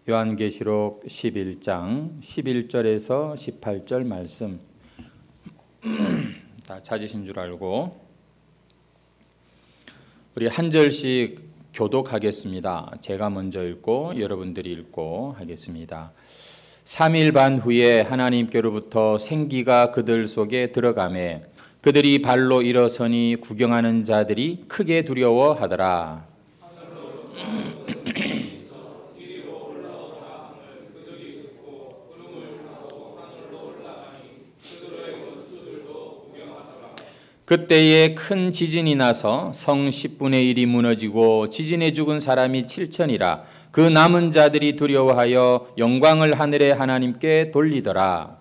요한계시록 11장 11절에서 18절 말씀 다 찾으신 줄 알고 우리 한 절씩 교독하겠습니다. 제가 먼저 읽고 여러분들이 읽고 하겠습니다. 3일 반 후에 하나님께로부터 생기가 그들 속에 들어가매 그들이 발로 일어서니 구경하는 자들이 크게 두려워하더라. 그때에 큰 지진이 나서 성 10분의 1이 무너지고 지진에 죽은 사람이 7천이라. 그 남은 자들이 두려워하여 영광을 하늘의 하나님께 돌리더라.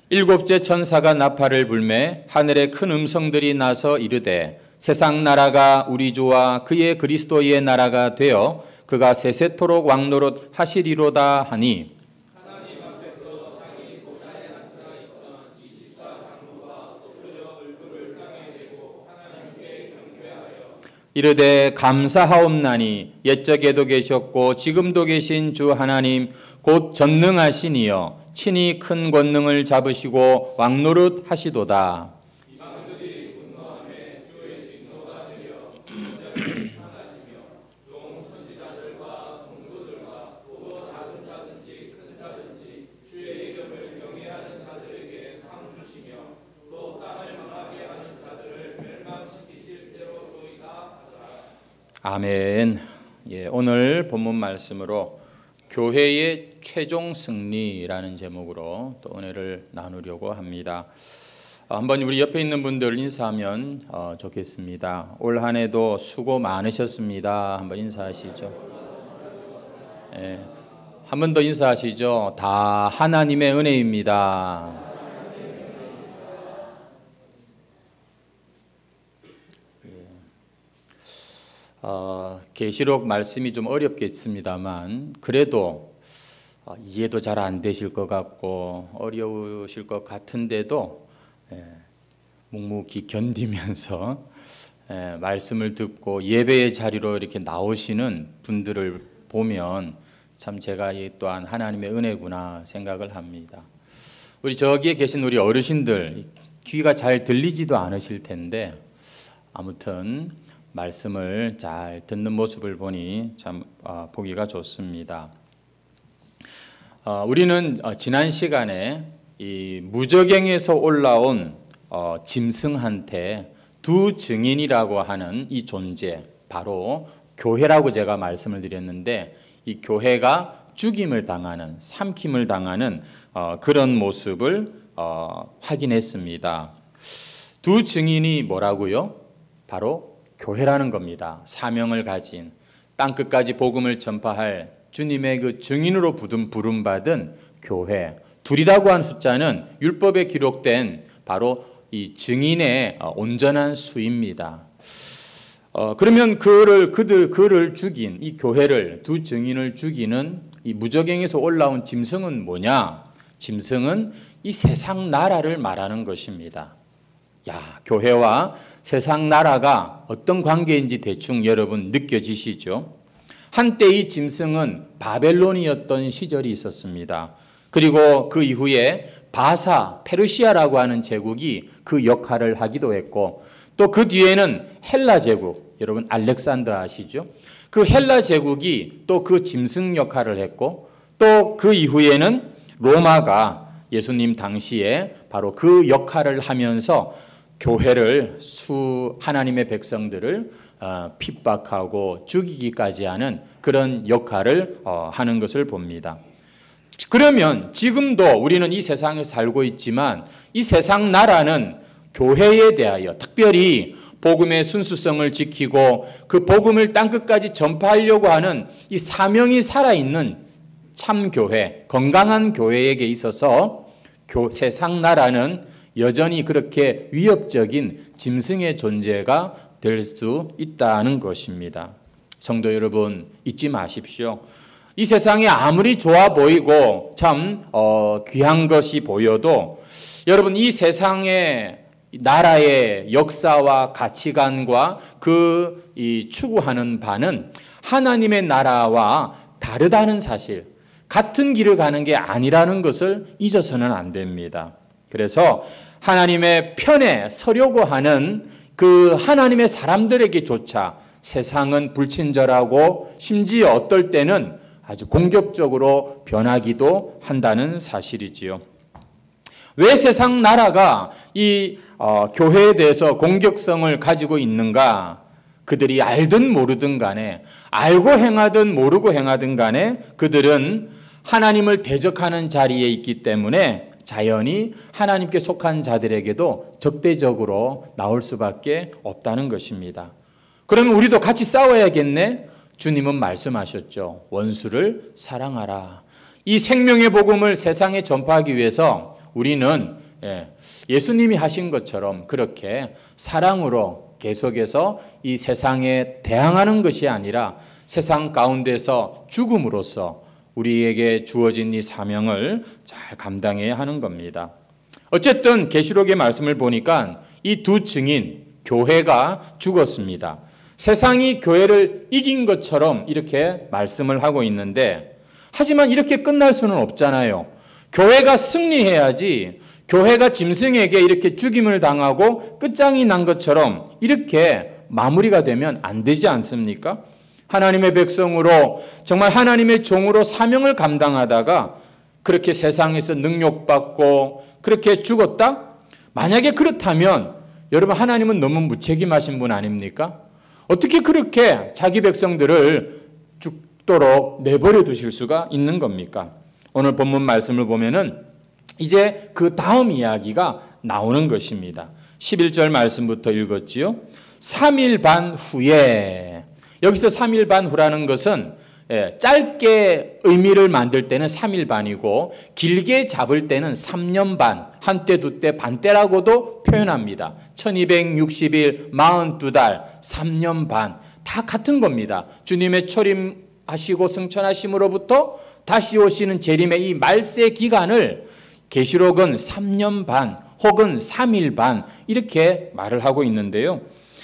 일곱째 천사가 나팔을 불매 하늘에 큰 음성들이 나서 이르되 세상 나라가 우리 주와 그의 그리스도의 나라가 되어 그가 세세토록 왕노릇 하시리로다 하니 이르되 감사하옵나니 옛적에도 계셨고 지금도 계신 주 하나님 곧 전능하신 이여 친히 큰 권능을 잡으시고 왕노릇 하시도다. 아멘. 오늘 본문 말씀으로 교회의 최종 승리라는 제목으로 또 은혜를 나누려고 합니다. 한번 우리 옆에 있는 분들 인사하면 좋겠습니다. 올 한 해도 수고 많으셨습니다. 한번 인사하시죠. 한 번 더 인사하시죠. 다 하나님의 은혜입니다. 계시록 말씀이 좀 어렵겠습니다만 그래도 이해도 잘 안 되실 것 같고 어려우실 것 같은데도 묵묵히 견디면서 말씀을 듣고 예배의 자리로 이렇게 나오시는 분들을 보면 참 제가 이 또한 하나님의 은혜구나 생각을 합니다. 우리 저기에 계신 우리 어르신들 귀가 잘 들리지도 않으실 텐데 아무튼 말씀을 잘 듣는 모습을 보니 참 보기가 좋습니다. 우리는 지난 시간에 이 무저갱에서 올라온 짐승한테 두 증인이라고 하는 이 존재, 바로 교회라고 제가 말씀을 드렸는데 이 교회가 죽임을 당하는, 삼킴을 당하는 그런 모습을 확인했습니다. 두 증인이 뭐라고요? 바로 교회라는 겁니다. 사명을 가진 땅끝까지 복음을 전파할 주님의 그 증인으로 부름받은 교회. 둘이라고 한 숫자는 율법에 기록된 바로 이 증인의 온전한 수입니다. 그러면 그를 죽인 이 교회를 두 증인을 죽이는 이 무저갱에서 올라온 짐승은 뭐냐? 짐승은 이 세상 나라를 말하는 것입니다. 교회와 세상 나라가 어떤 관계인지 대충 여러분 느껴지시죠? 한때 이 짐승은 바벨론이었던 시절이 있었습니다. 그리고 그 이후에 바사, 페르시아라고 하는 제국이 그 역할을 하기도 했고 또 그 뒤에는 헬라 제국, 여러분 알렉산더 아시죠? 그 헬라 제국이 또 그 짐승 역할을 했고 또 그 이후에는 로마가 예수님 당시에 바로 그 역할을 하면서 교회를 하나님의 백성들을 핍박하고 죽이기까지 하는 그런 역할을 하는 것을 봅니다. 그러면 지금도 우리는 이 세상에 살고 있지만 이 세상 나라는 교회에 대하여 특별히 복음의 순수성을 지키고 그 복음을 땅끝까지 전파하려고 하는 이 사명이 살아있는 참교회, 건강한 교회에게 있어서 세상 나라는 여전히 그렇게 위협적인 짐승의 존재가 될 수 있다는 것입니다. 성도 여러분 잊지 마십시오. 이 세상에 아무리 좋아 보이고 참 귀한 것이 보여도 여러분 이 세상에 나라의 역사와 가치관과 이 추구하는 바는 하나님의 나라와 다르다는 사실, 같은 길을 가는 게 아니라는 것을 잊어서는 안 됩니다. 그래서 하나님의 편에 서려고 하는 그 하나님의 사람들에게조차 세상은 불친절하고 심지어 어떨 때는 아주 공격적으로 변하기도 한다는 사실이지요. 왜 세상 나라가 이 교회에 대해서 공격성을 가지고 있는가? 그들이 알든 모르든 간에, 알고 행하든 모르고 행하든 간에 그들은 하나님을 대적하는 자리에 있기 때문에 자연히 하나님께 속한 자들에게도 적대적으로 나올 수밖에 없다는 것입니다. 그러면 우리도 같이 싸워야겠네? 주님은 말씀하셨죠. 원수를 사랑하라. 이 생명의 복음을 세상에 전파하기 위해서 우리는 예수님이 하신 것처럼 그렇게 사랑으로 계속해서 이 세상에 대항하는 것이 아니라 세상 가운데서 죽음으로써 우리에게 주어진 이 사명을 잘 감당해야 하는 겁니다. 어쨌든 계시록의 말씀을 보니까 이 두 증인, 교회가 죽었습니다. 세상이 교회를 이긴 것처럼 이렇게 말씀을 하고 있는데, 하지만 이렇게 끝날 수는 없잖아요. 교회가 승리해야지, 교회가 짐승에게 이렇게 죽임을 당하고 끝장이 난 것처럼 이렇게 마무리가 되면 안 되지 않습니까? 하나님의 백성으로 정말 하나님의 종으로 사명을 감당하다가 그렇게 세상에서 능욕받고 그렇게 죽었다? 만약에 그렇다면 여러분, 하나님은 너무 무책임하신 분 아닙니까? 어떻게 그렇게 자기 백성들을 죽도록 내버려 두실 수가 있는 겁니까? 오늘 본문 말씀을 보면은 이제 그 다음 이야기가 나오는 것입니다. 11절 말씀부터 읽었지요. 3일 반 후에, 여기서 3일 반 후라는 것은 짧게 의미를 만들 때는 3일 반이고 길게 잡을 때는 3년 반, 한때 두때 반때라고도 표현합니다. 1260일, 42달, 3년 반, 다 같은 겁니다. 주님의 초림하시고 승천하심으로부터 다시 오시는 재림의 이 말세 기간을 계시록은 3년 반 혹은 3일 반 이렇게 말을 하고 있는데요.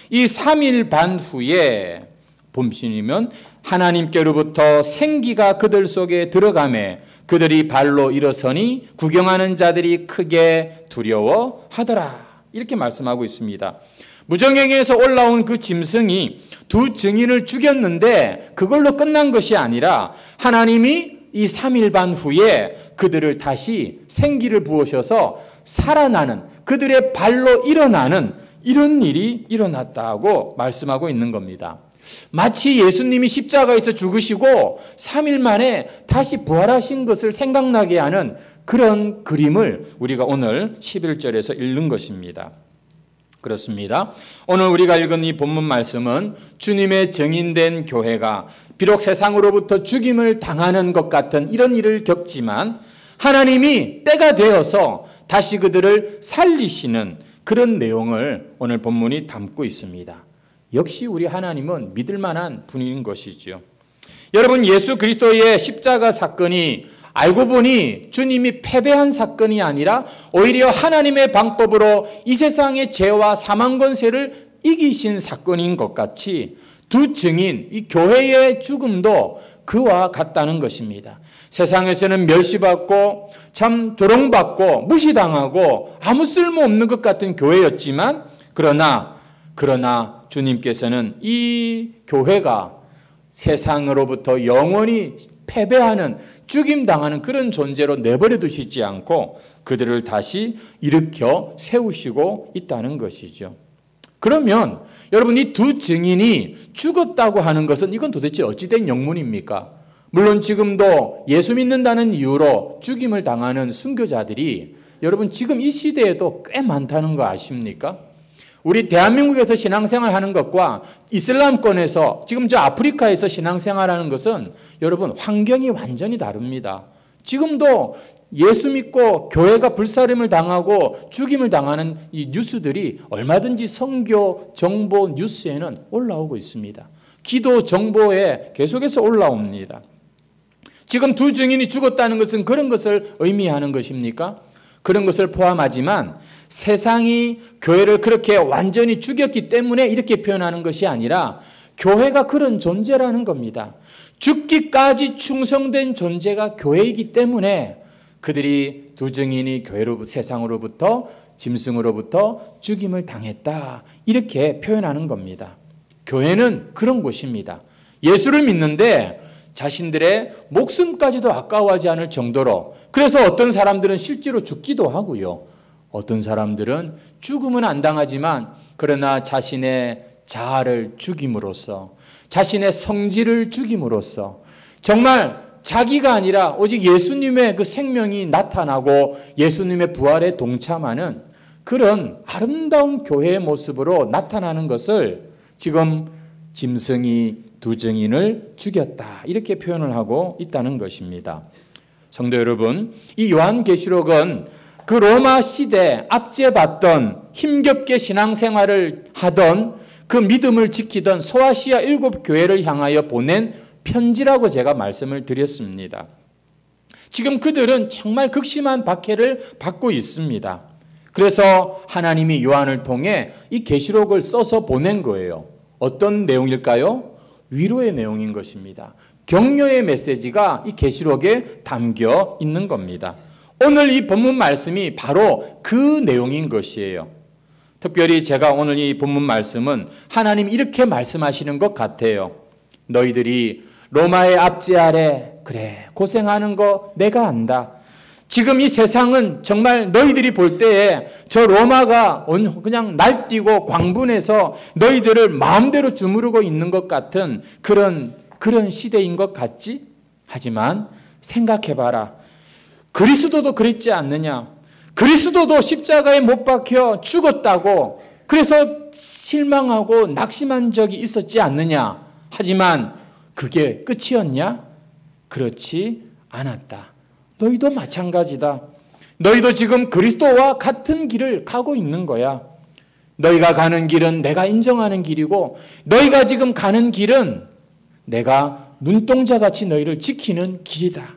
이 3일 반 후에 보시면 하나님께로부터 생기가 그들 속에 들어가매 그들이 발로 일어서니 구경하는 자들이 크게 두려워하더라. 이렇게 말씀하고 있습니다. 무정행에서 올라온 그 짐승이 두 증인을 죽였는데 그걸로 끝난 것이 아니라 하나님이 이 3일 반 후에 그들을 다시 생기를 부으셔서 살아나는, 그들의 발로 일어나는 이런 일이 일어났다고 말씀하고 있는 겁니다. 마치 예수님이 십자가에서 죽으시고 3일 만에 다시 부활하신 것을 생각나게 하는 그런 그림을 우리가 오늘 11절에서 읽는 것입니다. 그렇습니다. 오늘 우리가 읽은 이 본문 말씀은 주님의 증인된 교회가 비록 세상으로부터 죽임을 당하는 것 같은 이런 일을 겪지만 하나님이 때가 되어서 다시 그들을 살리시는 그런 내용을 오늘 본문이 담고 있습니다. 역시 우리 하나님은 믿을 만한 분인 것이지요. 여러분, 예수 그리스도의 십자가 사건이 알고 보니 주님이 패배한 사건이 아니라 오히려 하나님의 방법으로 이 세상의 죄와 사망 권세를 이기신 사건인 것 같이 두 증인, 이 교회의 죽음도 그와 같다는 것입니다. 세상에서는 멸시받고 참 조롱받고 무시당하고 아무 쓸모없는 것 같은 교회였지만 그러나 주님께서는 이 교회가 세상으로부터 영원히 패배하는, 죽임당하는 그런 존재로 내버려 두시지 않고 그들을 다시 일으켜 세우시고 있다는 것이죠. 그러면 여러분, 이 두 증인이 죽었다고 하는 것은 이건 도대체 어찌된 영문입니까? 물론 지금도 예수 믿는다는 이유로 죽임을 당하는 순교자들이 여러분 지금 이 시대에도 꽤 많다는 거 아십니까? 우리 대한민국에서 신앙생활하는 것과 이슬람권에서 지금 저 아프리카에서 신앙생활하는 것은 여러분 환경이 완전히 다릅니다. 지금도 예수 믿고 교회가 불사름을 당하고 죽임을 당하는 이 뉴스들이 얼마든지 선교 정보 뉴스에는 올라오고 있습니다. 기도 정보에 계속해서 올라옵니다. 지금 두 증인이 죽었다는 것은 그런 것을 의미하는 것입니까? 그런 것을 포함하지만 세상이 교회를 그렇게 완전히 죽였기 때문에 이렇게 표현하는 것이 아니라 교회가 그런 존재라는 겁니다. 죽기까지 충성된 존재가 교회이기 때문에 그들이 두 증인이 세상으로부터 짐승으로부터 죽임을 당했다. 이렇게 표현하는 겁니다. 교회는 그런 곳입니다. 예수를 믿는데 자신들의 목숨까지도 아까워하지 않을 정도로, 그래서 어떤 사람들은 실제로 죽기도 하고요. 어떤 사람들은 죽음은 안 당하지만 그러나 자신의 자아를 죽임으로써, 자신의 성질을 죽임으로써 정말 자기가 아니라 오직 예수님의 그 생명이 나타나고 예수님의 부활에 동참하는 그런 아름다운 교회의 모습으로 나타나는 것을 지금 짐승이 두 증인을 죽였다, 이렇게 표현을 하고 있다는 것입니다. 성도 여러분, 이 요한계시록은 그 로마 시대 압제받던 힘겹게 신앙생활을 하던 그 믿음을 지키던 소아시아 7교회를 향하여 보낸 편지라고 제가 말씀을 드렸습니다. 지금 그들은 정말 극심한 박해를 받고 있습니다. 그래서 하나님이 요한을 통해 이 계시록을 써서 보낸 거예요. 어떤 내용일까요? 위로의 내용인 것입니다. 격려의 메시지가 이 계시록에 담겨 있는 겁니다. 오늘 이 본문 말씀이 바로 그 내용인 것이에요. 특별히 제가 오늘 이 본문 말씀은 하나님 이렇게 말씀하시는 것 같아요. 너희들이 로마의 압제 아래 그래 고생하는 거 내가 안다. 지금 이 세상은 정말 너희들이 볼 때에 저 로마가 그냥 날뛰고 광분해서 너희들을 마음대로 주무르고 있는 것 같은 그런 시대인 것 같지? 하지만 생각해봐라. 그리스도도 그랬지 않느냐? 그리스도도 십자가에 못 박혀 죽었다고 그래서 실망하고 낙심한 적이 있었지 않느냐? 하지만 그게 끝이었냐? 그렇지 않았다. 너희도 마찬가지다. 너희도 지금 그리스도와 같은 길을 가고 있는 거야. 너희가 가는 길은 내가 인정하는 길이고 너희가 지금 가는 길은 내가 눈동자같이 너희를 지키는 길이다.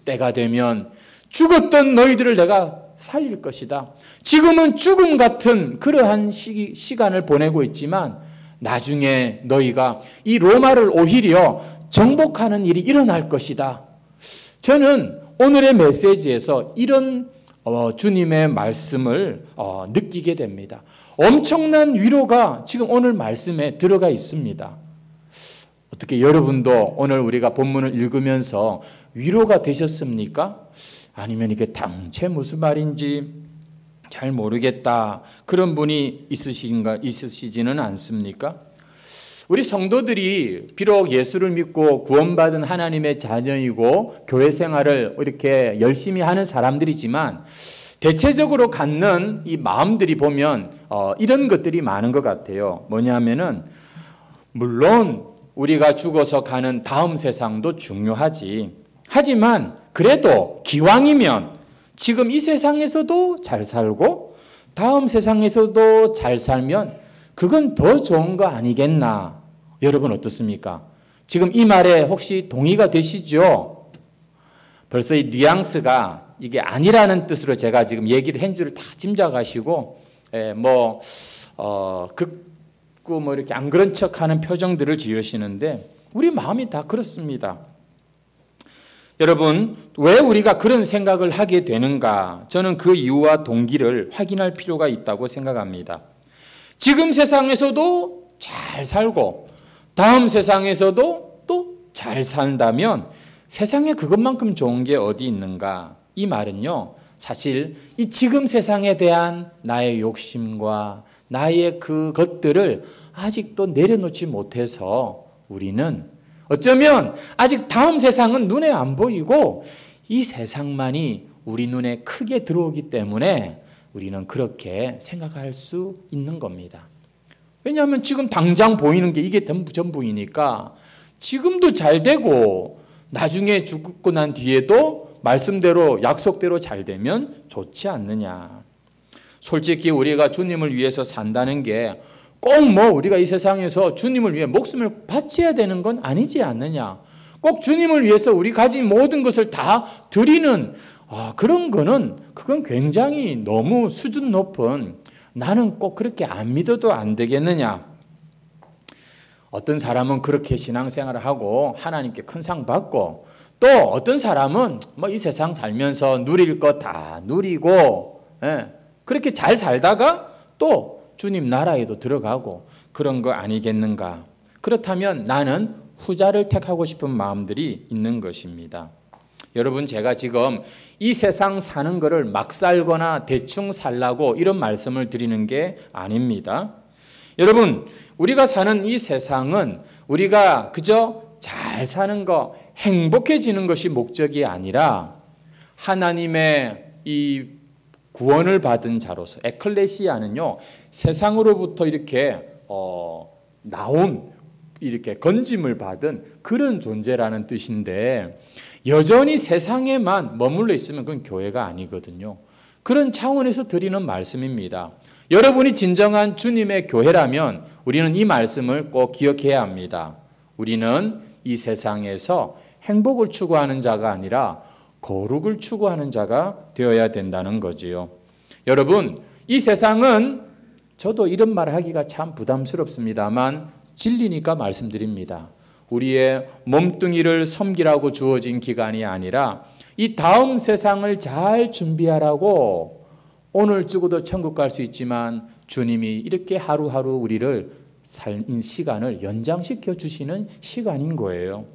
때가 되면 죽었던 너희들을 내가 살릴 것이다. 지금은 죽음 같은 그러한 시간을 보내고 있지만 나중에 너희가 이 로마를 오히려 정복하는 일이 일어날 것이다. 저는 오늘의 메시지에서 이런 주님의 말씀을 느끼게 됩니다. 엄청난 위로가 지금 오늘 말씀에 들어가 있습니다. 어떻게 여러분도 오늘 우리가 본문을 읽으면서 위로가 되셨습니까? 아니면 이게 당최 무슨 말인지 잘 모르겠다 그런 분이 있으시지는 않습니까? 우리 성도들이 비록 예수를 믿고 구원받은 하나님의 자녀이고 교회 생활을 이렇게 열심히 하는 사람들이지만 대체적으로 갖는 이 마음들이 보면 이런 것들이 많은 것 같아요. 뭐냐면은 물론 우리가 죽어서 가는 다음 세상도 중요하지. 하지만 그래도 기왕이면 지금 이 세상에서도 잘 살고 다음 세상에서도 잘 살면 그건 더 좋은 거 아니겠나? 여러분 어떻습니까? 지금 이 말에 혹시 동의가 되시죠? 벌써 이 뉘앙스가 이게 아니라는 뜻으로 제가 지금 얘기를 한 줄을 다 짐작하시고 극구 뭐 이렇게 안 그런 척하는 표정들을 지으시는데 우리 마음이 다 그렇습니다. 여러분 왜 우리가 그런 생각을 하게 되는가? 저는 그 이유와 동기를 확인할 필요가 있다고 생각합니다. 지금 세상에서도 잘 살고 다음 세상에서도 또 잘 산다면 세상에 그것만큼 좋은 게 어디 있는가? 이 말은요, 사실 이 지금 세상에 대한 나의 욕심과 나의 그것들을 아직도 내려놓지 못해서 우리는 어쩌면 아직 다음 세상은 눈에 안 보이고 이 세상만이 우리 눈에 크게 들어오기 때문에 우리는 그렇게 생각할 수 있는 겁니다. 왜냐하면 지금 당장 보이는 게 이게 전부이니까 지금도 잘 되고 나중에 죽고 난 뒤에도 말씀대로 약속대로 잘 되면 좋지 않느냐. 솔직히 우리가 주님을 위해서 산다는 게 꼭 뭐 우리가 이 세상에서 주님을 위해 목숨을 바쳐야 되는 건 아니지 않느냐. 꼭 주님을 위해서 우리 가진 모든 것을 다 드리는 그런 거는 그건 굉장히 너무 수준 높은 나는 꼭 그렇게 안 믿어도 안 되겠느냐. 어떤 사람은 그렇게 신앙생활을 하고 하나님께 큰 상 받고 또 어떤 사람은 뭐 이 세상 살면서 누릴 거 다 누리고 그렇게 잘 살다가 또 주님 나라에도 들어가고 그런 거 아니겠는가. 그렇다면 나는 후자를 택하고 싶은 마음들이 있는 것입니다. 여러분 제가 지금 이 세상 사는 거를 막 살거나 대충 살라고 이런 말씀을 드리는 게 아닙니다. 여러분 우리가 사는 이 세상은 우리가 그저 잘 사는 거 행복해지는 것이 목적이 아니라 하나님의 이 구원을 받은 자로서 에클레시아는요 세상으로부터 이렇게 나온 이렇게 건짐을 받은 그런 존재라는 뜻인데 여전히 세상에만 머물러 있으면 그건 교회가 아니거든요. 그런 차원에서 드리는 말씀입니다. 여러분이 진정한 주님의 교회라면 우리는 이 말씀을 꼭 기억해야 합니다. 우리는 이 세상에서 행복을 추구하는 자가 아니라 거룩을 추구하는 자가 되어야 된다는 거지요. 여러분, 이 세상은 저도 이런 말 하기가 참 부담스럽습니다만 진리니까 말씀드립니다. 우리의 몸뚱이를 섬기라고 주어진 기간이 아니라 이 다음 세상을 잘 준비하라고 오늘 죽어도 천국 갈 수 있지만 주님이 이렇게 하루하루 우리를 살인 시간을 연장시켜 주시는 시간인 거예요.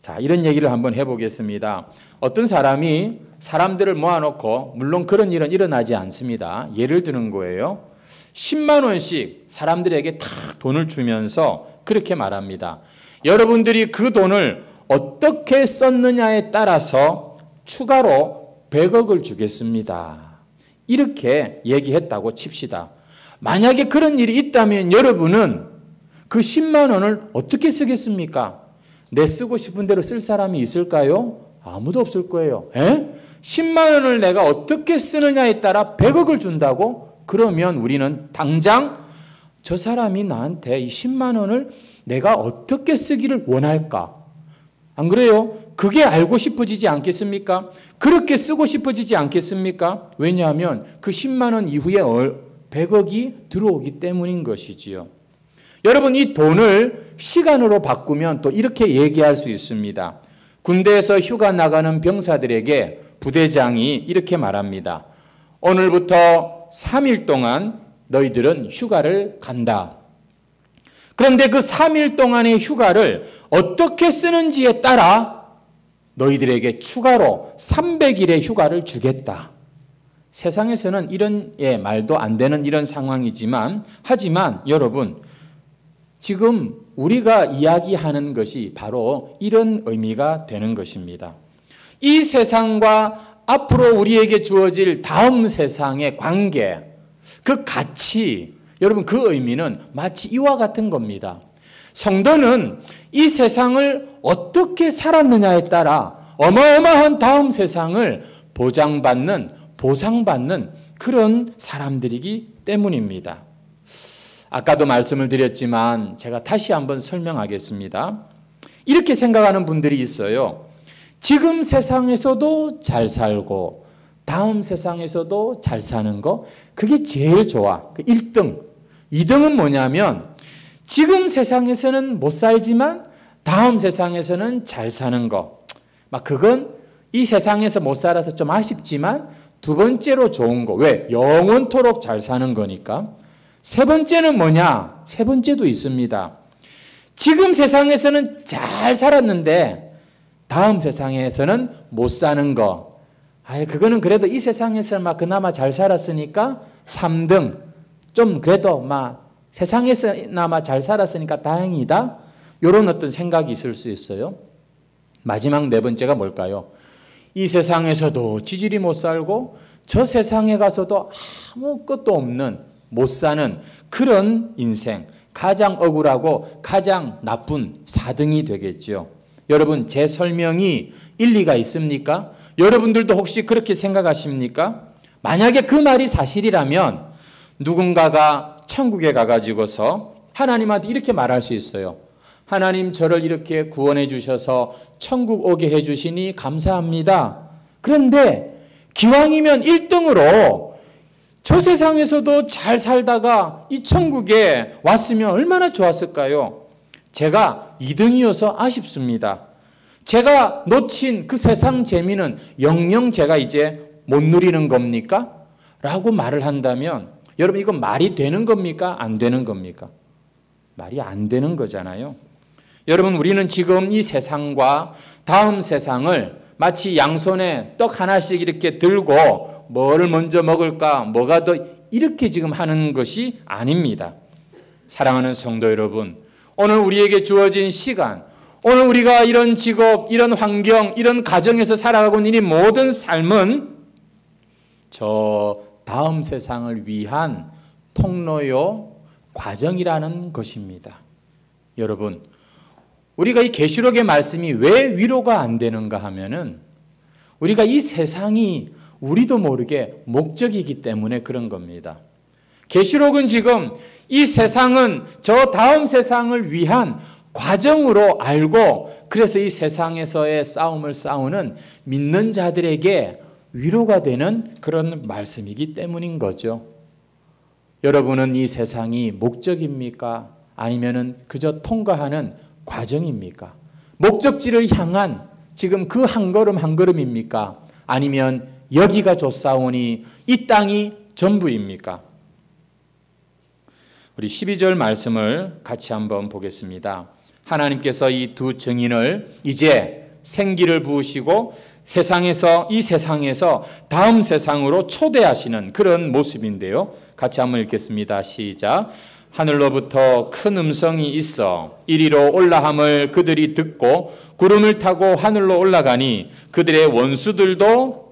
자, 이런 얘기를 한번 해보겠습니다. 어떤 사람이 사람들을 모아놓고 물론 그런 일은 일어나지 않습니다. 예를 드는 거예요. 10만 원씩 사람들에게 다 돈을 주면서 그렇게 말합니다. 여러분들이 그 돈을 어떻게 썼느냐에 따라서 추가로 100억을 주겠습니다. 이렇게 얘기했다고 칩시다. 만약에 그런 일이 있다면 여러분은 그 10만 원을 어떻게 쓰겠습니까? 내 쓰고 싶은 대로 쓸 사람이 있을까요? 아무도 없을 거예요. 10만 원을 내가 어떻게 쓰느냐에 따라 100억을 준다고? 그러면 우리는 당장 저 사람이 나한테 이 10만 원을 내가 어떻게 쓰기를 원할까? 안 그래요? 그게 알고 싶어지지 않겠습니까? 그렇게 쓰고 싶어지지 않겠습니까? 왜냐하면 그 10만 원 이후에 100억이 들어오기 때문인 것이지요. 여러분, 이 돈을 시간으로 바꾸면 또 이렇게 얘기할 수 있습니다. 군대에서 휴가 나가는 병사들에게 부대장이 이렇게 말합니다. 오늘부터 3일 동안 너희들은 휴가를 간다. 그런데 그 3일 동안의 휴가를 어떻게 쓰는지에 따라 너희들에게 추가로 300일의 휴가를 주겠다. 세상에서는 이런 말도 안 되는 이런 상황이지만 하지만 여러분 지금 우리가 이야기하는 것이 바로 이런 의미가 되는 것입니다. 이 세상과 앞으로 우리에게 주어질 다음 세상의 관계, 그 가치, 여러분 그 의미는 마치 이와 같은 겁니다. 성도는 이 세상을 어떻게 살았느냐에 따라 어마어마한 다음 세상을 보상받는 그런 사람들이기 때문입니다. 아까도 말씀을 드렸지만 제가 다시 한번 설명하겠습니다. 이렇게 생각하는 분들이 있어요. 지금 세상에서도 잘 살고 다음 세상에서도 잘 사는 거 그게 제일 좋아. 1등. 2등은 뭐냐면 지금 세상에서는 못 살지만 다음 세상에서는 잘 사는 거. 그건 이 세상에서 못 살아서 좀 아쉽지만 두 번째로 좋은 거. 왜? 영원토록 잘 사는 거니까. 세 번째는 뭐냐? 세 번째도 있습니다. 지금 세상에서는 잘 살았는데 다음 세상에서는 못 사는 거. 그거는 그래도 이 세상에서 그나마 잘 살았으니까 3등. 좀 그래도 세상에서나마 잘 살았으니까 다행이다. 이런 어떤 생각이 있을 수 있어요. 마지막 네 번째가 뭘까요? 이 세상에서도 지질이 못 살고 저 세상에 가서도 아무것도 없는 못 사는 그런 인생, 가장 억울하고 가장 나쁜 4등이 되겠죠. 여러분 제 설명이 일리가 있습니까? 여러분들도 혹시 그렇게 생각하십니까? 만약에 그 말이 사실이라면 누군가가 천국에 가가지고서 하나님한테 이렇게 말할 수 있어요. 하나님 저를 이렇게 구원해 주셔서 천국 오게 해 주시니 감사합니다. 그런데 기왕이면 1등으로 저 세상에서도 잘 살다가 이 천국에 왔으면 얼마나 좋았을까요? 제가 2등이어서 아쉽습니다. 제가 놓친 그 세상 재미는 영영 제가 이제 못 누리는 겁니까? 라고 말을 한다면 여러분 이건 말이 되는 겁니까? 안 되는 겁니까? 말이 안 되는 거잖아요. 여러분 우리는 지금 이 세상과 다음 세상을 마치 양손에 떡 하나씩 이렇게 들고 뭐를 먼저 먹을까? 뭐가 더 이렇게 지금 하는 것이 아닙니다. 사랑하는 성도 여러분, 오늘 우리에게 주어진 시간, 오늘 우리가 이런 직업, 이런 환경, 이런 가정에서 살아가고 있는 이 모든 삶은 저 다음 세상을 위한 통로요 과정이라는 것입니다. 여러분, 우리가 이 계시록의 말씀이 왜 위로가 안 되는가 하면은 우리가 이 세상이 우리도 모르게 목적이기 때문에 그런 겁니다. 계시록은 지금 이 세상은 저 다음 세상을 위한 과정으로 알고 그래서 이 세상에서의 싸움을 싸우는 믿는 자들에게 위로가 되는 그런 말씀이기 때문인 거죠. 여러분은 이 세상이 목적입니까? 아니면은 그저 통과하는 과정입니까? 목적지를 향한 지금 그 한 걸음 한 걸음입니까? 아니면 여기가 좋사오니 이 땅이 전부입니까? 우리 12절 말씀을 같이 한번 보겠습니다. 하나님께서 이 두 증인을 이제 생기를 부으시고 이 세상에서 다음 세상으로 초대하시는 그런 모습인데요. 같이 한번 읽겠습니다. 시작. 하늘로부터 큰 음성이 있어 이리로 올라함을 그들이 듣고 구름을 타고 하늘로 올라가니 그들의 원수들도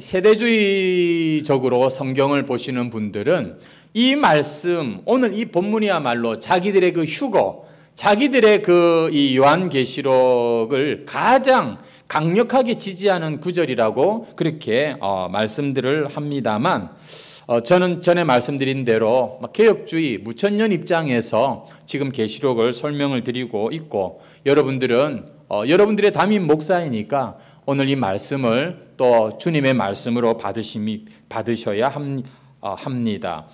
세대주의적으로 성경을 보시는 분들은 이 말씀, 오늘 이 본문이야말로 자기들의 그 휴거, 자기들의 그 이 요한계시록을 가장 강력하게 지지하는 구절이라고 그렇게 말씀들을 합니다만, 저는 전에 말씀드린 대로 개혁주의, 무천년 입장에서 지금 계시록을 설명을 드리고 있고, 여러분들의 담임 목사이니까 오늘 이 말씀을 또 주님의 말씀으로 받으셔야 합니다.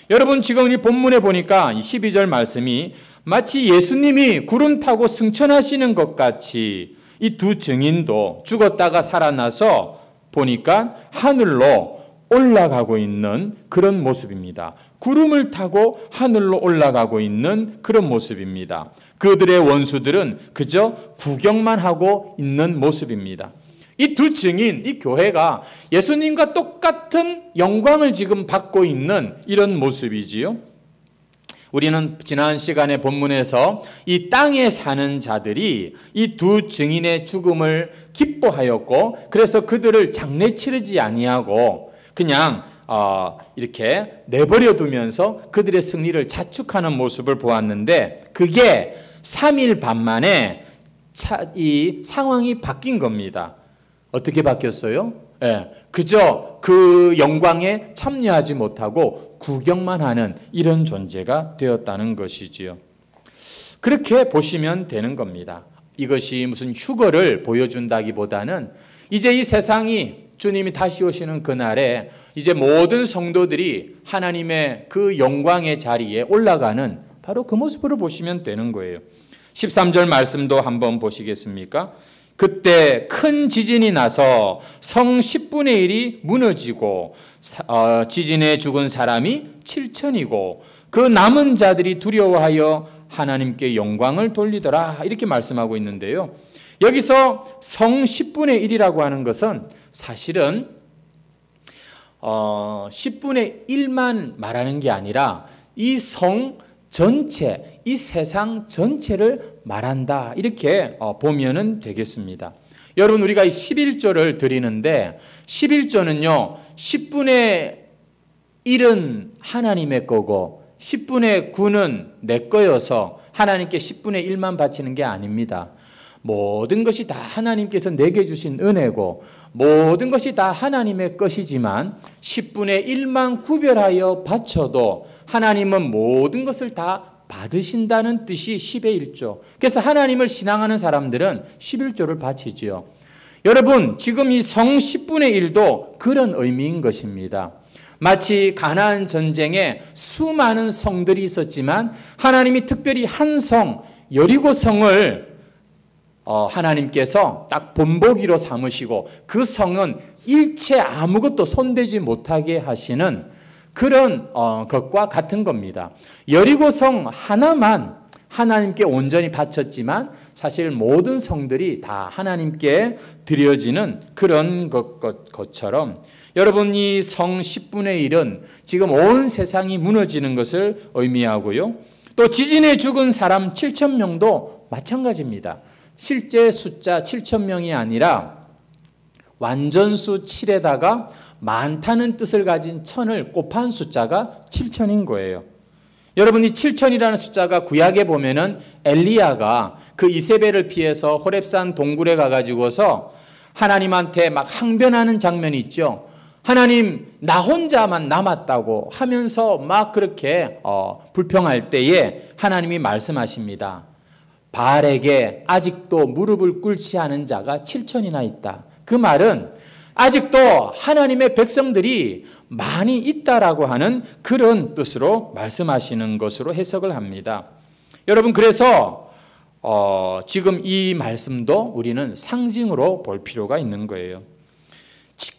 여러분 지금 이 본문에 보니까 12절 말씀이 마치 예수님이 구름 타고 승천하시는 것 같이 이 두 증인도 죽었다가 살아나서 보니까 하늘로 올라가고 있는 그런 모습입니다. 구름을 타고 하늘로 올라가고 있는 그런 모습입니다. 그들의 원수들은 그저 구경만 하고 있는 모습입니다. 이 두 증인, 이 교회가 예수님과 똑같은 영광을 지금 받고 있는 이런 모습이지요. 우리는 지난 시간에 본문에서 이 땅에 사는 자들이 이 두 증인의 죽음을 기뻐하였고 그래서 그들을 장례 치르지 아니하고 그냥 이렇게 내버려 두면서 그들의 승리를 자축하는 모습을 보았는데 그게 3일 반 만에 이 상황이 바뀐 겁니다. 어떻게 바뀌었어요? 그저 그 영광에 참여하지 못하고 구경만 하는 이런 존재가 되었다는 것이지요. 그렇게 보시면 되는 겁니다. 이것이 무슨 휴거를 보여준다기보다는 이제 이 세상이 주님이 다시 오시는 그날에 이제 모든 성도들이 하나님의 그 영광의 자리에 올라가는 바로 그 모습으로 보시면 되는 거예요. 13절 말씀도 한번 보시겠습니까? 그때 큰 지진이 나서 성 10분의 1이 무너지고 지진에 죽은 사람이 7천이고 그 남은 자들이 두려워하여 하나님께 영광을 돌리더라 이렇게 말씀하고 있는데요. 여기서 성 10분의 1이라고 하는 것은 사실은 10분의 1만 말하는 게 아니라 이 성 전체, 이 세상 전체를 말한다 이렇게 보면 되겠습니다. 여러분 우리가 이 11조를 드리는데 11조는요 10분의 1은 하나님의 거고 10분의 9는 내 거여서 하나님께 10분의 1만 바치는 게 아닙니다. 모든 것이 다 하나님께서 내게 주신 은혜고 모든 것이 다 하나님의 것이지만 10분의 1만 구별하여 바쳐도 하나님은 모든 것을 다 받으신다는 뜻이 10의 1조. 그래서 하나님을 신앙하는 사람들은 11조를 바치지요. 여러분, 지금 이 성 10분의 1도 그런 의미인 것입니다. 마치 가나안 전쟁에 수많은 성들이 있었지만 하나님이 특별히 한 성, 여리고 성을 하나님께서 딱 본보기로 삼으시고 그 성은 일체 아무것도 손대지 못하게 하시는 그런 것과 같은 겁니다. 여리고 성 하나만 하나님께 온전히 바쳤지만 사실 모든 성들이 다 하나님께 드려지는 그런 것처럼 여러분, 이 성 10분의 1은 지금 온 세상이 무너지는 것을 의미하고요. 또 지진에 죽은 사람 7,000명도 마찬가지입니다. 실제 숫자 7,000명이 아니라 완전수 7에다가 많다는 뜻을 가진 천을 곱한 숫자가 7,000인 거예요. 여러분, 이 7,000이라는 숫자가 구약에 보면은 엘리야가 그 이세벨을 피해서 호렙산 동굴에 가가지고서 하나님한테 막 항변하는 장면이 있죠. 하나님, 나 혼자만 남았다고 하면서 막 그렇게 불평할 때에 하나님이 말씀하십니다. 바알에게 아직도 무릎을 꿇지 않은 자가 7,000이나 있다. 그 말은 아직도 하나님의 백성들이 많이 있다라고 하는 그런 뜻으로 말씀하시는 것으로 해석을 합니다. 여러분, 그래서 지금 이 말씀도 우리는 상징으로 볼 필요가 있는 거예요.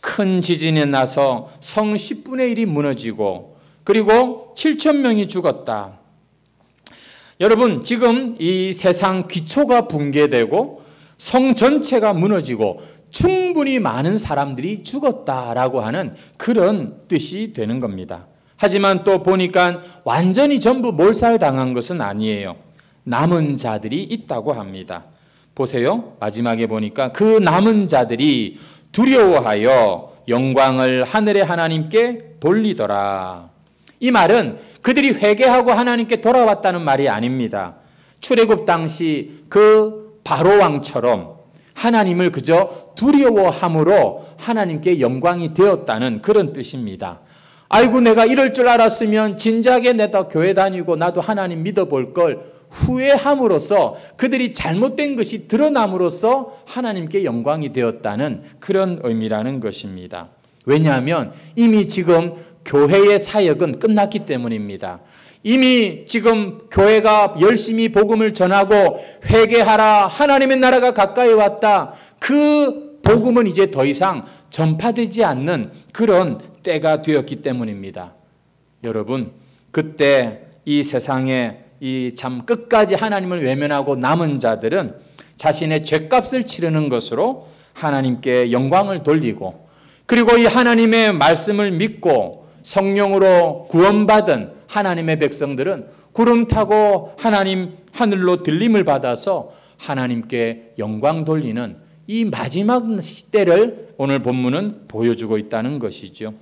큰 지진이 나서 성 10분의 1이 무너지고 그리고 7,000명이 죽었다. 여러분, 지금 이 세상 기초가 붕괴되고 성 전체가 무너지고 충분히 많은 사람들이 죽었다라고 하는 그런 뜻이 되는 겁니다. 하지만 또 보니까 완전히 전부 몰살당한 것은 아니에요. 남은 자들이 있다고 합니다. 보세요. 마지막에 보니까 그 남은 자들이 두려워하여 영광을 하늘의 하나님께 돌리더라. 이 말은 그들이 회개하고 하나님께 돌아왔다는 말이 아닙니다. 출애굽 당시 그 바로 왕처럼 하나님을 그저 두려워함으로 하나님께 영광이 되었다는 그런 뜻입니다. 아이고, 내가 이럴 줄 알았으면 진작에 내가 교회 다니고 나도 하나님 믿어볼 걸 후회함으로써 그들이 잘못된 것이 드러남으로써 하나님께 영광이 되었다는 그런 의미라는 것입니다. 왜냐하면 이미 지금 교회의 사역은 끝났기 때문입니다. 이미 지금 교회가 열심히 복음을 전하고 회개하라, 하나님의 나라가 가까이 왔다, 그 복음은 이제 더 이상 전파되지 않는 그런 때가 되었기 때문입니다. 여러분, 그때 이 세상에 이 참 끝까지 하나님을 외면하고 남은 자들은 자신의 죄값을 치르는 것으로 하나님께 영광을 돌리고, 그리고 이 하나님의 말씀을 믿고 성령으로 구원받은 하나님의 백성들은 구름 타고 하나님 하늘로 들림을 받아서 하나님께 영광 돌리는 이 마지막 시대를 오늘 본문은 보여주고 있다는 것이죠.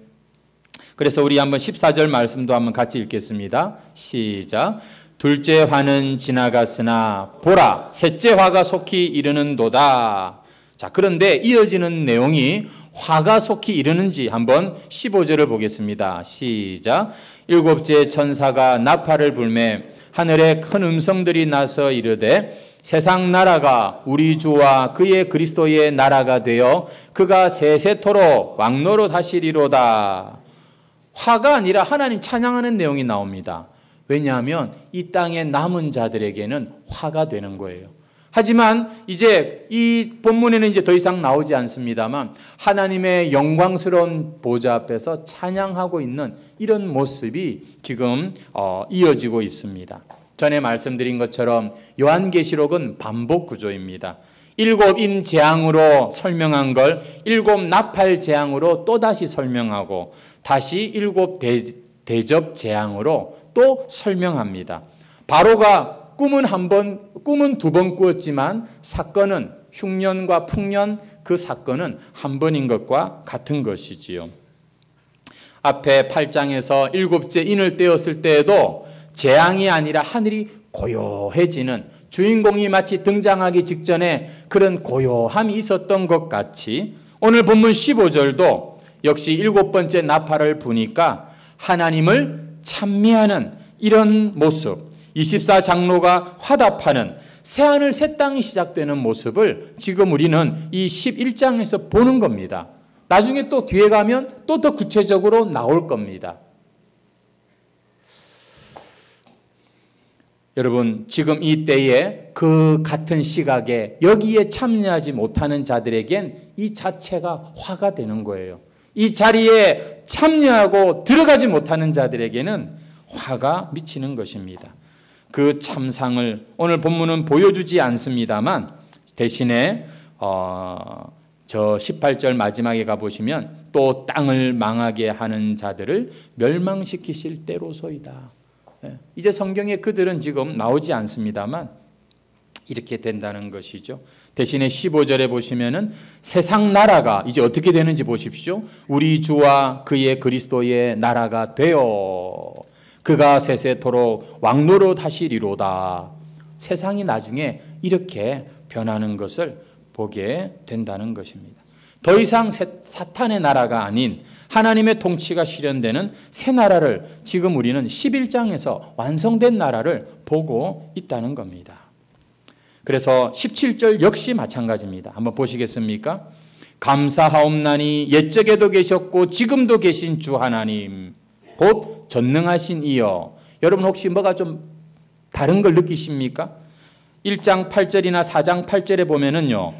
그래서 우리 한번 14절 말씀도 한번 같이 읽겠습니다. 시작. 둘째 화는 지나갔으나 보라, 셋째 화가 속히 이르는도다. 자, 그런데 이어지는 내용이 화가 속히 이르는지 한번 15절을 보겠습니다. 시작. 일곱째 천사가 나팔을 불매 하늘에 큰 음성들이 나서 이르되 세상 나라가 우리 주와 그의 그리스도의 나라가 되어 그가 세세토록 왕노릇 하시리로다. 화가 아니라 하나님 찬양하는 내용이 나옵니다. 왜냐하면 이 땅의 남은 자들에게는 화가 되는 거예요. 하지만 이제 이 본문에는 이제 더 이상 나오지 않습니다만 하나님의 영광스러운 보좌 앞에서 찬양하고 있는 이런 모습이 지금 이어지고 있습니다. 전에 말씀드린 것처럼 요한계시록은 반복 구조입니다. 7임 재앙으로 설명한 걸 7 나팔 재앙으로 또다시 설명하고 다시 7 대접 재앙으로 또 설명합니다. 바로가 꿈은 2번 꾸었지만 사건은 흉년과 풍년, 그 사건은 한 번인 것과 같은 것이지요. 앞에 8장에서 7째 인을 떼었을 때에도 재앙이 아니라 하늘이 고요해지는, 주인공이 마치 등장하기 직전에 그런 고요함이 있었던 것 같이 오늘 본문 15절도 역시 7번째 나팔을 부니까 하나님을 찬미하는 이런 모습, 24장로가 화답하는 새하늘 새 땅이 시작되는 모습을 지금 우리는 이 11장에서 보는 겁니다. 나중에 또 뒤에 가면 또 더 구체적으로 나올 겁니다. 여러분, 지금 이 때에 그 같은 시각에 여기에 참여하지 못하는 자들에겐 이 자체가 화가 되는 거예요. 이 자리에 참여하고 들어가지 못하는 자들에게는 화가 미치는 것입니다. 그 참상을 오늘 본문은 보여주지 않습니다만 대신에 저 18절 마지막에 가보시면 또 땅을 망하게 하는 자들을 멸망시키실 때로소이다. 이제 성경에 그들은 지금 나오지 않습니다만 이렇게 된다는 것이죠. 대신에 15절에 보시면은 세상 나라가 이제 어떻게 되는지 보십시오. 우리 주와 그의 그리스도의 나라가 되어 그가 세세토록 왕노릇 하시리로다. 세상이 나중에 이렇게 변하는 것을 보게 된다는 것입니다. 더 이상 사탄의 나라가 아닌 하나님의 통치가 실현되는 새 나라를 지금 우리는 11장에서 완성된 나라를 보고 있다는 겁니다. 그래서 17절 역시 마찬가지입니다. 한번 보시겠습니까? 감사하옵나니 옛적에도 계셨고 지금도 계신 주 하나님 곧 전능하신 이여. 여러분 혹시 뭐가 좀 다른 걸 느끼십니까? 1장 8절이나 4장 8절에 보면은요.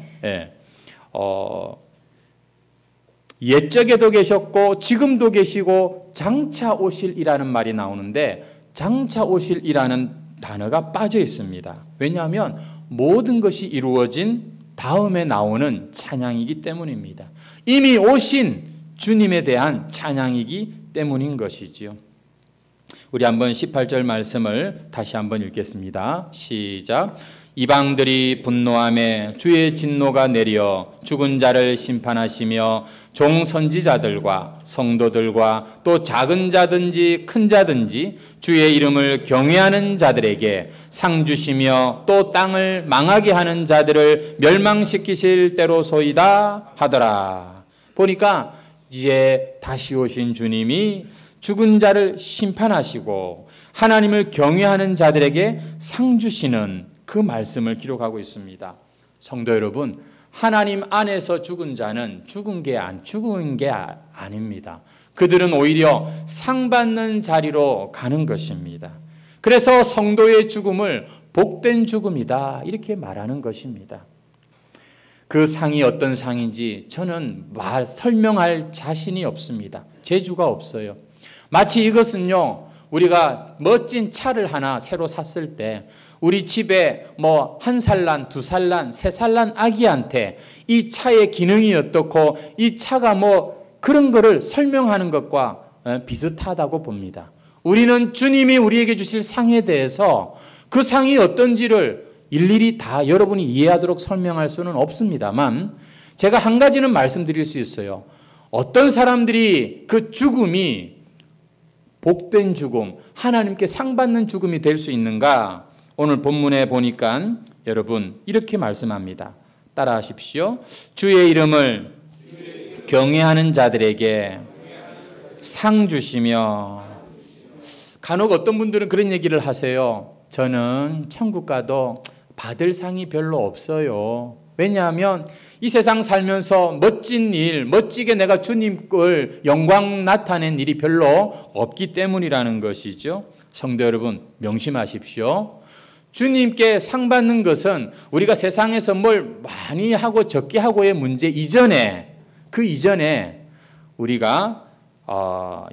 옛적에도 계셨고 지금도 계시고 장차 오실이라는 말이 나오는데 장차 오실이라는 단어가 빠져 있습니다. 왜냐하면 모든 것이 이루어진 다음에 나오는 찬양이기 때문입니다. 이미 오신 주님에 대한 찬양이기 때문인 것이지요. 우리 한번 18절 말씀을 다시 한번 읽겠습니다. 시작. 이방들이 분노하며 주의 진노가 내려 죽은 자를 심판하시며 종 선지자들과 성도들과 또 작은 자든지 큰 자든지 주의 이름을 경외하는 자들에게 상 주시며 또 땅을 망하게 하는 자들을 멸망시키실 때로소이다 하더라. 보니까 이제 다시 오신 주님이 죽은 자를 심판하시고 하나님을 경외하는 자들에게 상 주시는 그 말씀을 기록하고 있습니다. 성도 여러분, 하나님 안에서 죽은 자는 죽은 게 아닙니다. 그들은 오히려 상 받는 자리로 가는 것입니다. 그래서 성도의 죽음을 복된 죽음이다 이렇게 말하는 것입니다. 그 상이 어떤 상인지 저는 설명할 자신이 없습니다. 재주가 없어요. 마치 이것은요, 우리가 멋진 차를 하나 새로 샀을 때 우리 집에 뭐 1살난, 2살난, 3살난 아기한테 이 차의 기능이 어떻고 이 차가 뭐 그런 거를 설명하는 것과 비슷하다고 봅니다. 우리는 주님이 우리에게 주실 상에 대해서 그 상이 어떤지를 일일이 다 여러분이 이해하도록 설명할 수는 없습니다만 제가 한 가지는 말씀드릴 수 있어요. 어떤 사람들이 그 죽음이 복된 죽음, 하나님께 상 받는 죽음이 될 수 있는가? 오늘 본문에 보니까 여러분 이렇게 말씀합니다. 따라하십시오. 주의 이름을 경외하는 자들에게 상 주시며. 간혹 어떤 분들은 그런 얘기를 하세요. 저는 천국 가도 받을 상이 별로 없어요. 왜냐하면 이 세상 살면서 멋진 일, 멋지게 내가 주님을 영광 나타낸 일이 별로 없기 때문이라는 것이죠. 성도 여러분 명심하십시오. 주님께 상 받는 것은 우리가 세상에서 뭘 많이 하고 적게 하고의 문제 이전에, 그 이전에 우리가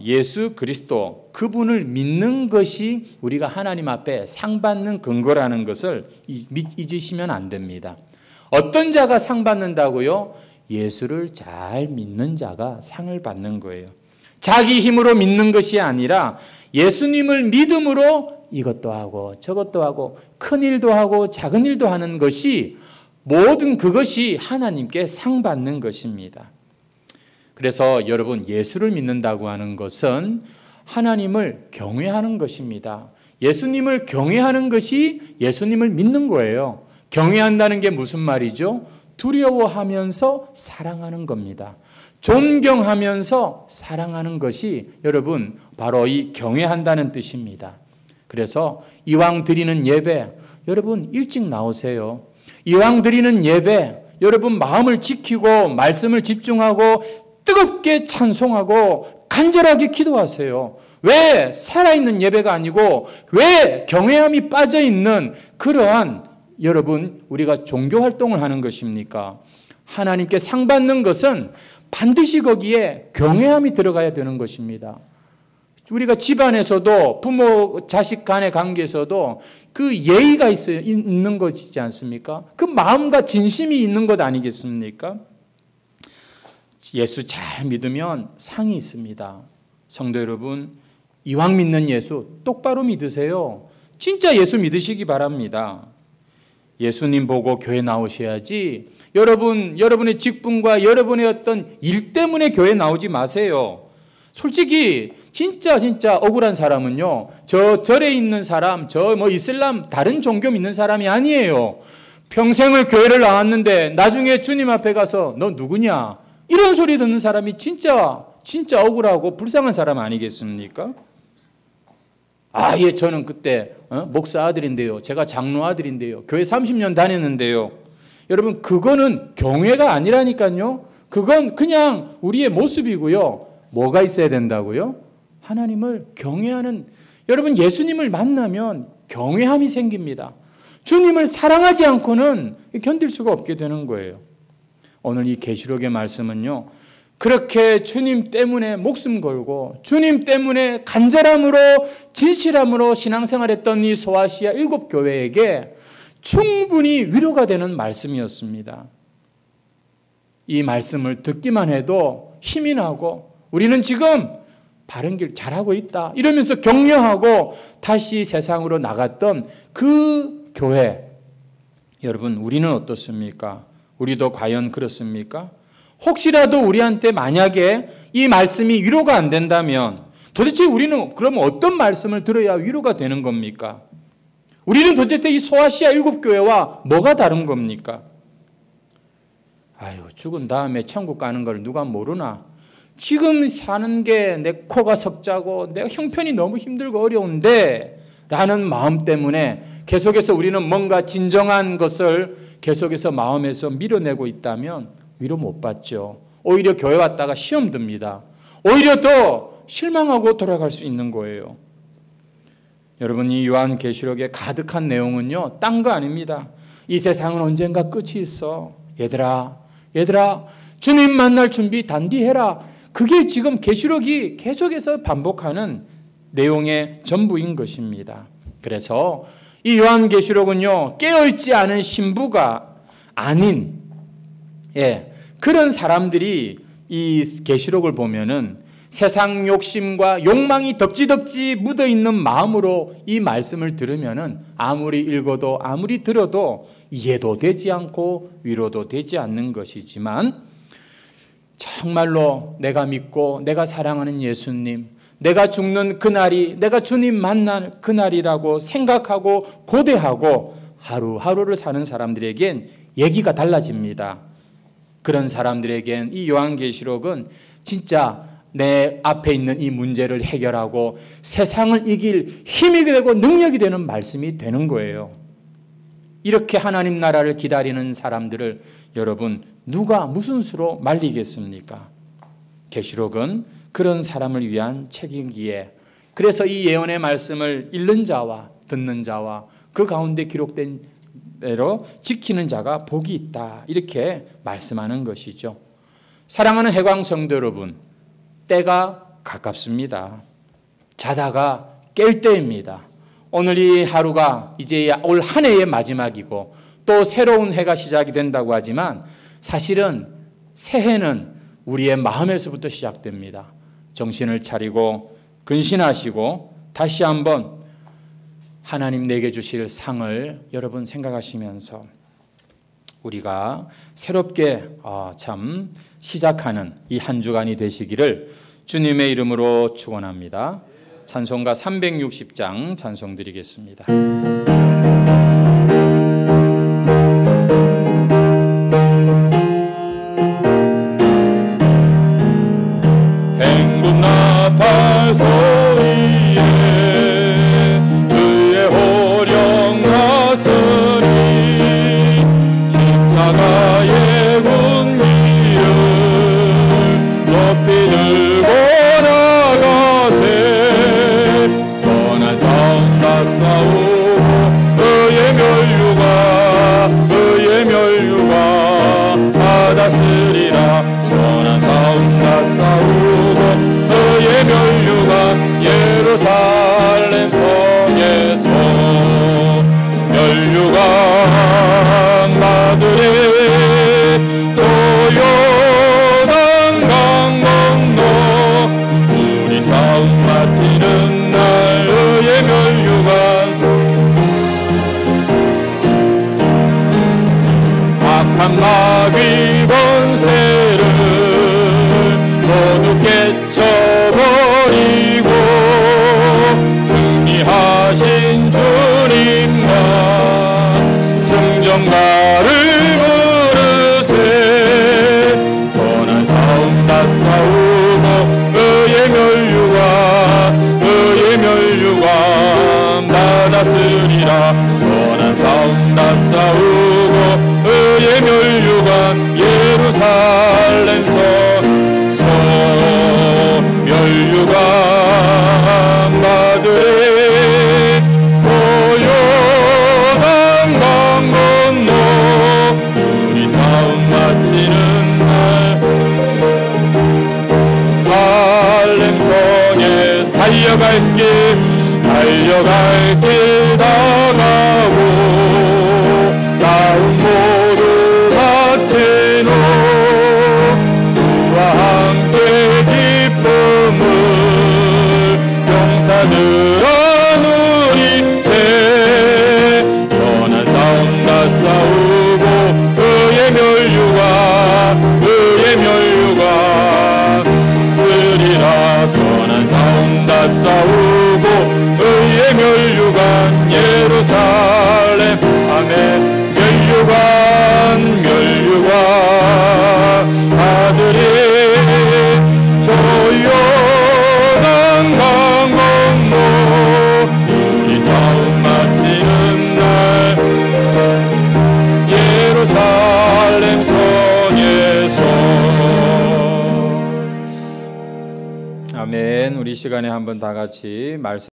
예수 그리스도 그분을 믿는 것이 우리가 하나님 앞에 상 받는 근거라는 것을 잊으시면 안 됩니다. 어떤 자가 상 받는다고요? 예수를 잘 믿는 자가 상을 받는 거예요. 자기 힘으로 믿는 것이 아니라 예수님을 믿음으로 이것도 하고 저것도 하고 큰 일도 하고 작은 일도 하는 것이 모든 그것이 하나님께 상 받는 것입니다. 그래서 여러분 예수를 믿는다고 하는 것은 하나님을 경외하는 것입니다. 예수님을 경외하는 것이 예수님을 믿는 거예요. 경외한다는 게 무슨 말이죠? 두려워하면서 사랑하는 겁니다. 존경하면서 사랑하는 것이 여러분 바로 이 경외한다는 뜻입니다. 그래서 이왕 드리는 예배, 여러분 일찍 나오세요. 이왕 드리는 예배, 여러분 마음을 지키고 말씀을 집중하고 뜨겁게 찬송하고 간절하게 기도하세요. 왜 살아있는 예배가 아니고 왜 경외함이 빠져있는 그러한 여러분 우리가 종교활동을 하는 것입니까? 하나님께 상 받는 것은 반드시 거기에 경외함이 들어가야 되는 것입니다. 우리가 집안에서도 부모 자식 간의 관계에서도 그 예의가 있는 것이지 않습니까? 그 마음과 진심이 있는 것 아니겠습니까? 예수 잘 믿으면 상이 있습니다. 성도 여러분, 이왕 믿는 예수 똑바로 믿으세요. 진짜 예수 믿으시기 바랍니다. 예수님 보고 교회 나오셔야지 여러분의 직분과 여러분의 어떤 일 때문에 교회 나오지 마세요. 솔직히 진짜 억울한 사람은요, 저 절에 있는 사람, 저 이슬람 다른 종교 믿는 사람이 아니에요. 평생을 교회를 나왔는데 나중에 주님 앞에 가서 너 누구냐? 이런 소리 듣는 사람이 진짜 억울하고 불쌍한 사람 아니겠습니까? 예, 저는 그때 목사 아들인데요. 제가 장로 아들인데요. 교회 30년 다녔는데요. 여러분, 그거는 경외가 아니라니까요. 그건 그냥 우리의 모습이고요. 뭐가 있어야 된다고요? 하나님을 경외하는, 여러분 예수님을 만나면 경외함이 생깁니다. 주님을 사랑하지 않고는 견딜 수가 없게 되는 거예요. 오늘 이 계시록의 말씀은요, 그렇게 주님 때문에 목숨 걸고 주님 때문에 간절함으로 진실함으로 신앙생활했던 이 소아시아 7교회에게 충분히 위로가 되는 말씀이었습니다. 이 말씀을 듣기만 해도 힘이 나고 우리는 지금 바른 길 잘하고 있다 이러면서 격려하고 다시 세상으로 나갔던 그 교회, 여러분 우리는 어떻습니까? 우리도 과연 그렇습니까? 혹시라도 우리한테 만약에 이 말씀이 위로가 안 된다면 도대체 우리는 그럼 어떤 말씀을 들어야 위로가 되는 겁니까? 우리는 도대체 이 소아시아 7교회와 뭐가 다른 겁니까? 죽은 다음에 천국 가는 걸 누가 모르나? 지금 사는 게 내 코가 석자고 내 형편이 너무 힘들고 어려운데 라는 마음 때문에 계속해서 우리는 뭔가 진정한 것을 계속해서 마음에서 밀어내고 있다면 위로 못 받죠. 오히려 교회 왔다가 시험 듭니다. 오히려 더 실망하고 돌아갈 수 있는 거예요. 여러분, 이 요한계시록에 가득한 내용은요, 딴 거 아닙니다. 이 세상은 언젠가 끝이 있어. 얘들아 주님 만날 준비 단디 해라. 그게 지금 계시록이 계속해서 반복하는 내용의 전부인 것입니다. 그래서 이 요한계시록은요, 깨어있지 않은 신부가 아닌 그런 사람들이 이 계시록을 보면은 세상 욕심과 욕망이 덕지덕지 묻어있는 마음으로 이 말씀을 들으면은 아무리 읽어도 아무리 들어도 이해도 되지 않고 위로도 되지 않는 것이지만 정말로 내가 믿고 내가 사랑하는 예수님, 내가 죽는 그날이 내가 주님 만날 그날이라고 생각하고 고대하고 하루하루를 사는 사람들에겐 얘기가 달라집니다. 그런 사람들에겐 이 요한계시록은 진짜 내 앞에 있는 이 문제를 해결하고 세상을 이길 힘이 되고 능력이 되는 말씀이 되는 거예요. 이렇게 하나님 나라를 기다리는 사람들을 여러분 누가 무슨 수로 말리겠습니까? 계시록은 그런 사람을 위한 책이기에, 그래서 이 예언의 말씀을 읽는 자와 듣는 자와 그 가운데 기록된 대로 지키는 자가 복이 있다, 이렇게 말씀하는 것이죠. 사랑하는 해광성도 여러분, 때가 가깝습니다. 자다가 깰 때입니다. 오늘 이 하루가 이제 올 한 해의 마지막이고 또 새로운 해가 시작이 된다고 하지만 사실은 새해는 우리의 마음에서부터 시작됩니다. 정신을 차리고 근신하시고 다시 한번 하나님 내게 주실 상을 여러분 생각하시면서 우리가 새롭게 참 시작하는 이 한 주간이 되시기를 주님의 이름으로 축원합니다. 찬송가 360장 찬송 드리겠습니다. 행군 나팔 소리에 주의 호령 나서 예루살렘 성에서 멸류관 마들에 조요단 강 건너 우리 싸움 마치는 날 의의 멸류관 악한 마귀 권세를 모두 깨쳐버리고 승리하신 주님과 승전가를 부르세 선한 싸움 다 싸우고 의의 멸류관 받았으리라 선한 싸움 다 싸우고 의의 멸류관 예루살렘 성 멸류관 마들에 조요단 강 건너 우리 싸움 마치는 날 살렘 성에 달려갈 길 다가고 싸움 모두 마치노 주와 함께 기쁨을 용사들아 누리세 선한 싸움 다 싸우고 의의 멸류관 쓰리라 선한 싸움 다 싸우고 의의 멸류관 예루살렘 아멘 멸류관 아들이 조요단 강 건너 우리 싸움 마치는 날 예루살렘 성에서 아멘. 우리 시간에 한번 다 같이 말씀